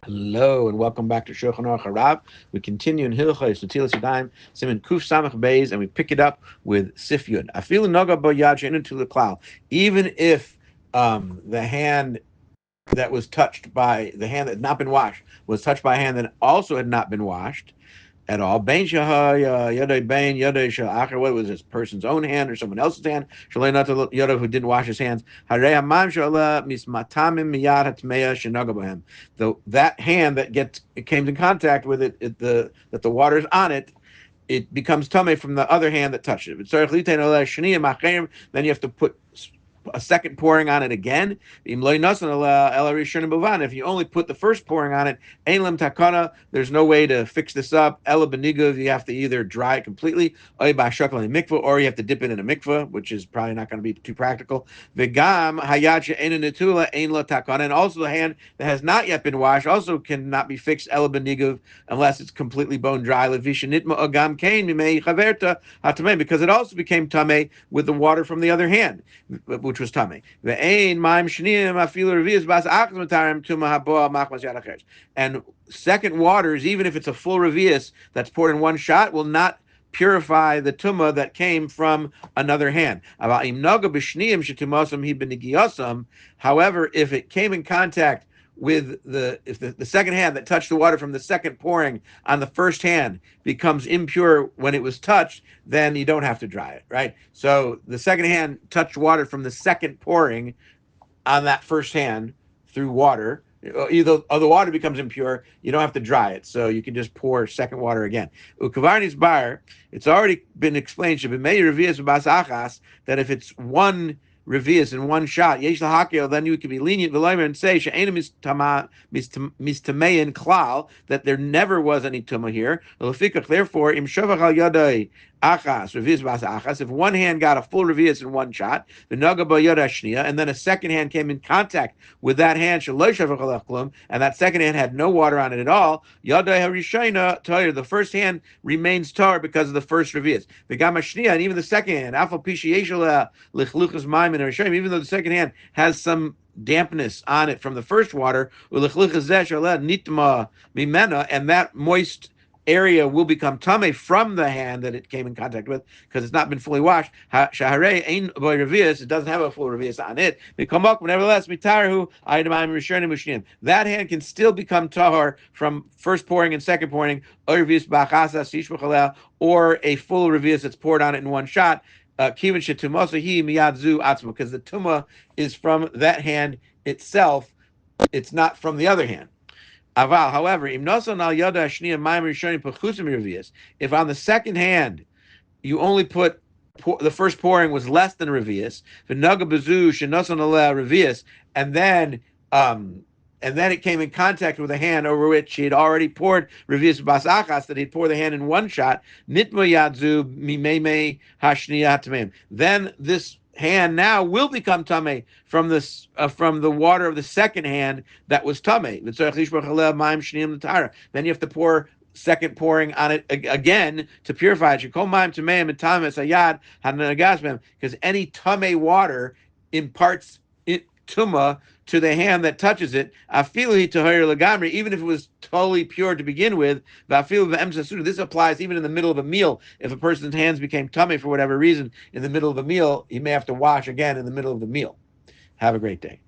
Hello and welcome back to Shulchan Aruch HaRav. We continue in Hilchos, Netilas, Yadaim, Siman Kuf Samach Beis, and we pick it up with Sif Yud. Afilu Noga Bo Yad She'enu Tula Klal. Even if the hand that was touched by the hand that had not been washed was touched by a hand that also had not been washed at all. Bain Shahaya Yadai Bain Yadai Shalacher, whether it was this person's own hand or someone else's hand, Shalay Nata Yada who didn't wash his hands. Harei Hamam Shala Mismatamim Miyad Hatmeya Shenagabahem. That hand that it came in contact with that the water's on it, it becomes tame from the other hand that touched it. Then you have to put a second pouring on it again. If you only put the first pouring on it, there's no way to fix this up. You have to either dry it completely, or you have to dip it in a mikveh, which is probably not going to be too practical. And also the hand that has not yet been washed also cannot be fixed unless it's completely bone dry. Because it also became tame with the water from the other hand, which was tame. And second waters, even if it's a full revius that's poured in one shot, will not purify the tumah that came from another hand. However, if it came in contact with the second hand that touched the water from the second pouring on the first hand becomes impure when it was touched, then you don't have to dry it, right? So the second hand touched water from the second pouring on that first hand through water. Either the water becomes impure, you don't have to dry it, so you can just pour second water again. Ukavarni's bar, it's already been explained, that if it's one revius in one shot, then you can be lenient and say klal, that there never was any tumah here. Therefore, if one hand got a full revius in one shot, and then a second hand came in contact with that hand, and that second hand had no water on it at all, the first hand remains tar because of the first revius. And even the second hand, even though the second hand has some dampness on it from the first water, and that moist area will become tame from the hand that it came in contact with because it's not been fully washed. It doesn't have a full revius on it. Nevertheless, that hand can still become tahor from first pouring and second pouring, or a full revius that's poured on it in one shot. Because the tumah is from that hand itself, it's not from the other hand. However, if on the second hand you only put the first pouring was less than revius, and then it came in contact with a hand over which he had already poured revius bas achas, that he'd pour the hand in one shot, nitma yadzu mimeme hashniya tamim. Then this hand now will become tame from the water of the second hand that was tame. Then you have to pour second pouring on it again to purify it. Because any tame water imparts tuma to the hand that touches it, even if it was totally pure to begin with. This applies even in the middle of a meal. If a person's hands became tummy for whatever reason in the middle of a meal, he may have to wash again in the middle of the meal. Have a great day.